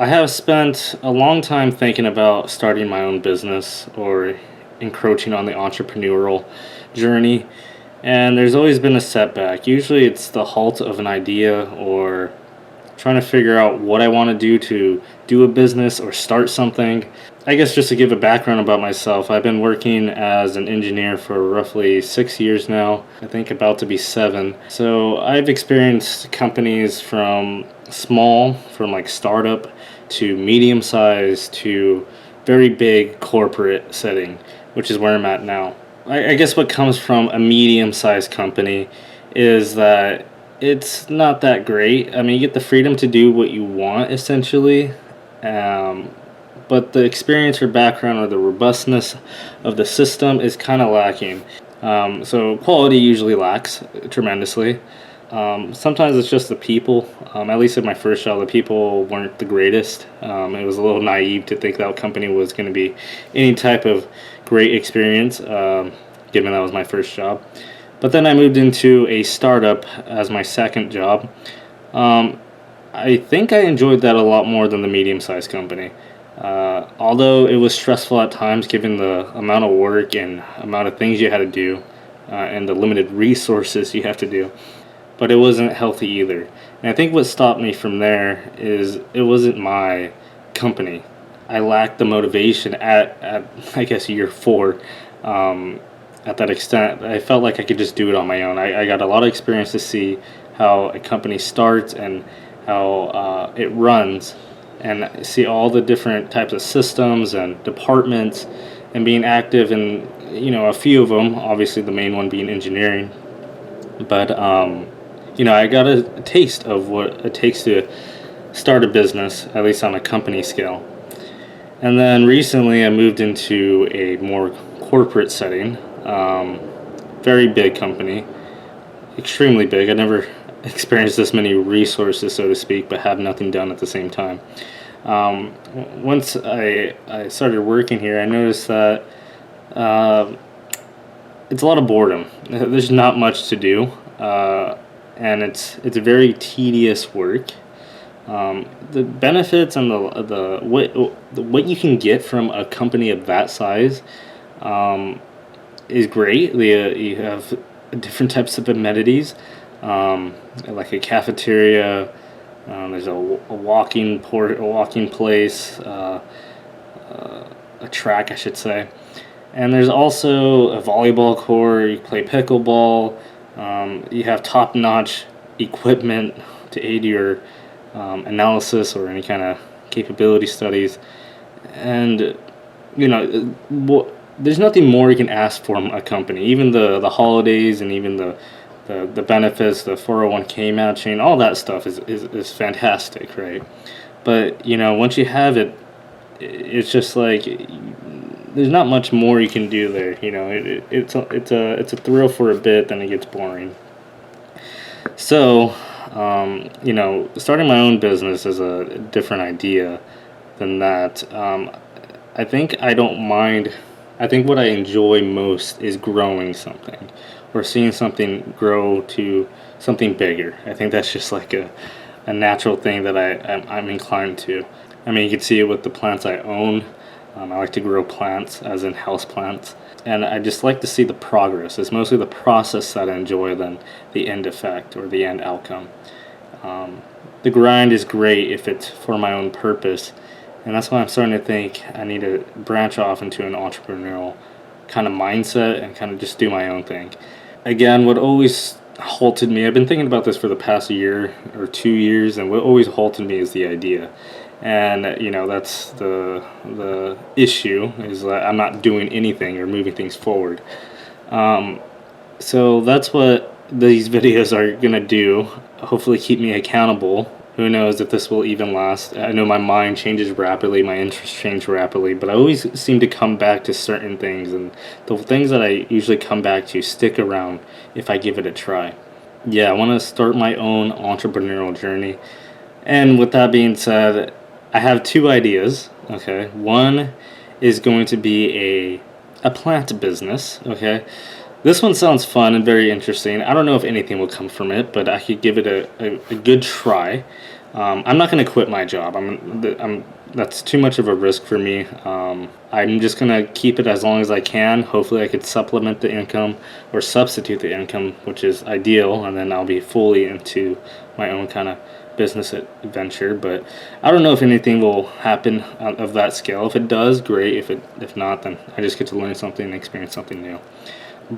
I have spent a long time thinking about starting my own business or encroaching on the entrepreneurial journey, and there's always been a setback. Usually, it's the halt of an idea or trying to figure out what I want to do a business or start something. I guess just to give a background about myself, I've been working as an engineer for roughly 6 years now, I think about to be seven. So I've experienced companies from like startup to medium size to very big corporate setting, which is where I'm at now. I guess what comes from a medium sized company is that it's not that great. I mean, you get the freedom to do what you want essentially, um, but the experience or background or the robustness of the system is kind of lacking. So quality usually lacks tremendously. Sometimes it's just the people. At least at my first job, the people weren't the greatest. It was a little naive to think that company was going to be any type of great experience, given that was my first job. But then I moved into a startup as my second job. Um, I think I enjoyed that a lot more than the medium sized company. Although it was stressful at times given the amount of work and amount of things you had to do and the limited resources you have to do, but it wasn't healthy either. And I think what stopped me from there is it wasn't my company. I lacked the motivation at I guess year four. Um, at that extent, I felt like I could just do it on my own. I got a lot of experience to see how a company starts and how it runs, and see all the different types of systems and departments, and being active in a few of them. Obviously, the main one being engineering, but I got a taste of what it takes to start a business, at least on a company scale. And then recently, I moved into a more corporate setting. Um, Very big company, extremely big. I never experienced this many resources, so to speak, but have nothing done at the same time. Um, Once I started working here, I noticed that uh, it's a lot of boredom. There's not much to do, and it's very tedious work. The benefits and what you can get from a company of that size um, is great. You have different types of amenities, like a cafeteria. There's a walking place, a track, I should say, and there's also a volleyball court. You play pickleball. You have top-notch equipment to aid your analysis or any kind of capability studies, and there's nothing more you can ask from a company. Even the holidays and even the benefits, the 401k matching, all that stuff is fantastic, right? But once you have it, it's just like there's not much more you can do there. It's a thrill for a bit, then it gets boring. So, starting my own business is a different idea than that. I think I don't mind. I think what I enjoy most is growing something or seeing something grow to something bigger. I think that's just like a natural thing that I'm inclined to. I mean, you can see it with the plants I own. I like to grow plants, as in house plants, and I just like to see the progress. It's mostly the process that I enjoy than the end effect or the end outcome. The grind is great if it's for my own purpose, and that's why I'm starting to think I need to branch off into an entrepreneurial kind of mindset and kind of just do my own thing. Again, what always halted me, I've been thinking about this for the past year or 2 years, and what always halted me is the idea. And that's the issue, is that I'm not doing anything or moving things forward. Um, so that's what these videos are gonna do. Hopefully, keep me accountable. Who knows if this will even last? I know my mind changes rapidly, my interests change rapidly, but I always seem to come back to certain things, and the things that I usually come back to stick around if I give it a try. Yeah, I want to start my own entrepreneurial journey. And with that being said, I have two ideas. Okay, one is going to be a plant business. Okay, this one sounds fun and very interesting. I don't know if anything will come from it, but I could give it a good try. I'm not going to quit my job. That's too much of a risk for me. I'm just going to keep it as long as I can. Hopefully, I could supplement the income or substitute the income, which is ideal, and then I'll be fully into my own kind of business adventure. But I don't know if anything will happen of that scale. If it does, great. If not, then I just get to learn something and experience something new.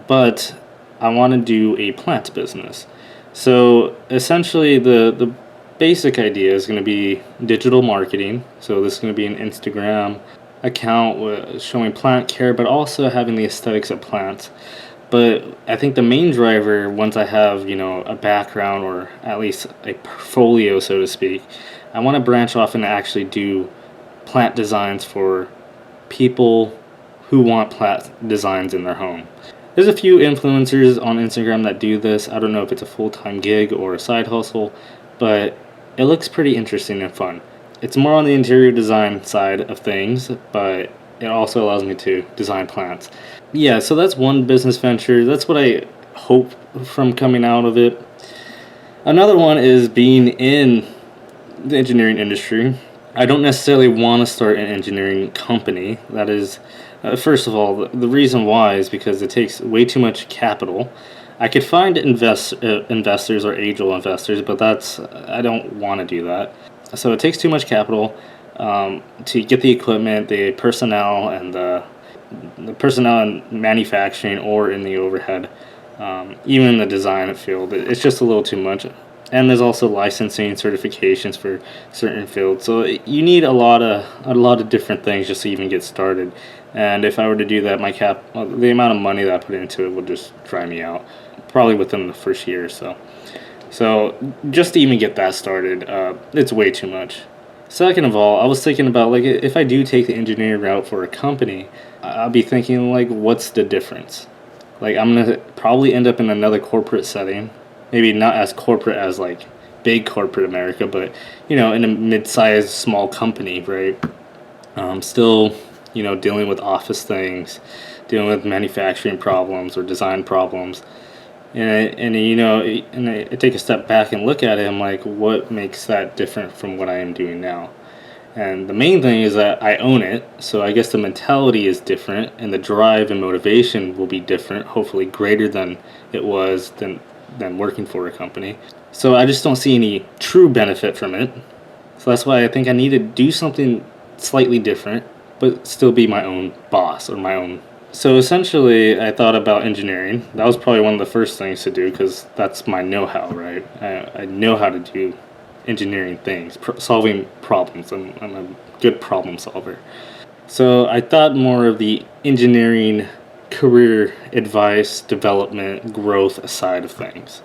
But I want to do a plant business. So essentially, the basic idea is going to be digital marketing. So this is going to be an Instagram account showing plant care, but also having the aesthetics of plants. But I think the main driver, once I have, a background or at least a portfolio, so to speak, I want to branch off and actually do plant designs for people who want plant designs in their home. There's a few influencers on Instagram that do this. I don't know if it's a full-time gig or a side hustle, but it looks pretty interesting and fun. It's more on the interior design side of things, but it also allows me to design plants. Yeah, so that's one business venture. That's what I hope from coming out of it. Another one is being in the engineering industry. I don't necessarily want to start an engineering company. That is, first of all, the reason why is because it takes way too much capital. I could find investors or angel investors, but I don't want to do that. So it takes too much capital to get the equipment, the personnel, and the personnel in manufacturing or in the overhead, even in the design field. It's just a little too much. And there's also licensing certifications for certain fields. So you need a lot of different things just to even get started. And if I were to do that, the amount of money that I put into it would just dry me out, probably within the first year or so. So just to even get that started, it's way too much. Second of all, I was thinking about, like, if I do take the engineering route for a company, I'll be thinking, like, what's the difference? Like, I'm gonna probably end up in another corporate setting. Maybe not as corporate as, like, big corporate America, but, in a mid-sized small company, right? Still, dealing with office things, dealing with manufacturing problems or design problems. And I take a step back and look at it, I'm like, what makes that different from what I am doing now? And the main thing is that I own it, so I guess the mentality is different, and the drive and motivation will be different, hopefully greater than it was than working for a company. So I just don't see any true benefit from it. So that's why I think I need to do something slightly different, but still be my own boss or my own. So essentially, I thought about engineering. That was probably one of the first things to do because that's my know-how, right? I know how to do engineering things, solving problems. I'm a good problem solver. So I thought more of the engineering career advice, development, growth side of things.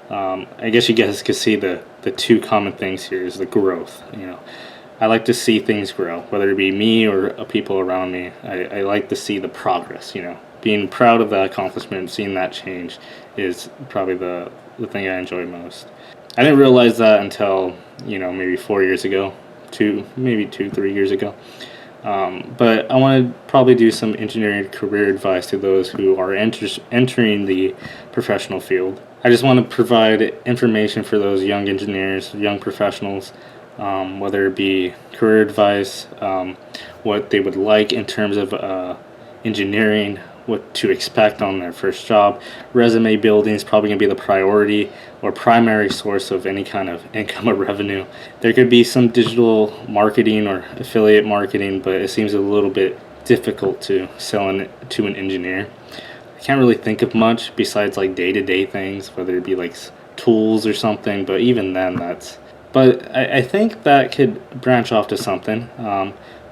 I guess you guys could see the two common things here is the growth. I like to see things grow, whether it be me or people around me. I like to see the progress. Being proud of that accomplishment, seeing that change is probably the thing I enjoy most. I didn't realize that until maybe 4 years ago, 3 years ago. But I want to probably do some engineering career advice to those who are entering the professional field. I just want to provide information for those young engineers, young professionals, whether it be career advice, what they would like in terms of engineering, what to expect on their first job. Resume building is probably going to be the priority or primary source of any kind of income or revenue. There could be some digital marketing or affiliate marketing, but it seems a little bit difficult to sell to an engineer. I can't really think of much besides like day-to-day things, whether it be like tools or something, but even then But I think that could branch off to something,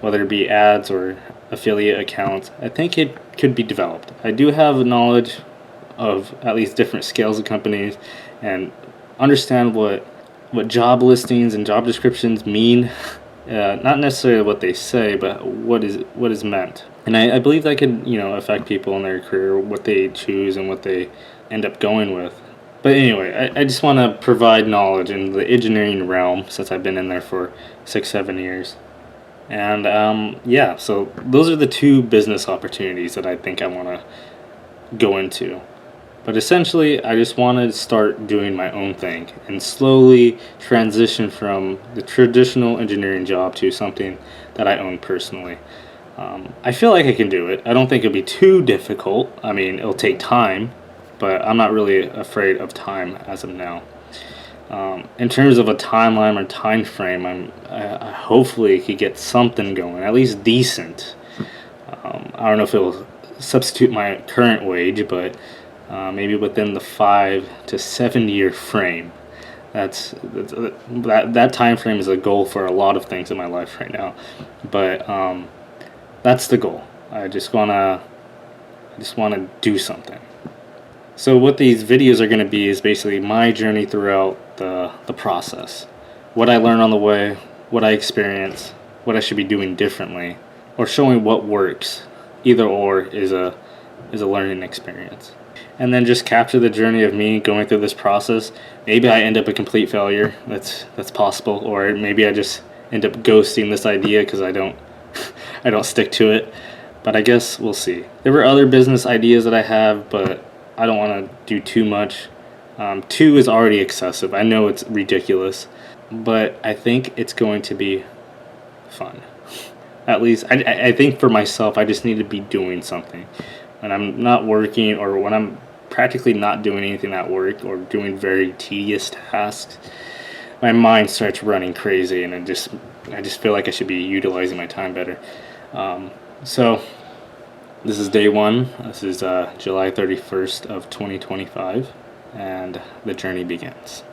whether it be ads or affiliate accounts. I think it could be developed. I do have knowledge of at least different scales of companies and understand what job listings and job descriptions mean. Not necessarily what they say, but what is meant. And I believe that could affect people in their career, what they choose and what they end up going with. But anyway, I just want to provide knowledge in the engineering realm since I've been in there for 6-7 years. And so those are the two business opportunities that I think I want to go into. But essentially, I just want to start doing my own thing and slowly transition from the traditional engineering job to something that I own personally. I feel like I can do it. I don't think it'll be too difficult. I mean, it'll take time, but I'm not really afraid of time as of now. In terms of a timeline or time frame, I hopefully could get something going, at least decent. I don't know if it'll substitute my current wage, but maybe within the 5 to 7 year frame. That time frame is a goal for a lot of things in my life right now, but that's the goal. I just wanna do something. So what these videos are going to be is basically my journey throughout the process. What I learn on the way, what I experience, what I should be doing differently, or showing what works. Either or is a learning experience. And then just capture the journey of me going through this process. Maybe I end up a complete failure. That's possible. Or maybe I just end up ghosting this idea because I don't I don't stick to it. But I guess we'll see. There were other business ideas that I have, but I don't want to do too much. 2 is already excessive. I know it's ridiculous, but I think it's going to be fun. At least I think for myself, I just need to be doing something. When I'm not working, or when I'm practically not doing anything at work or doing very tedious tasks, my mind starts running crazy, and I just feel like I should be utilizing my time better. So this is day 1. This is July 31st of 2025, and the journey begins.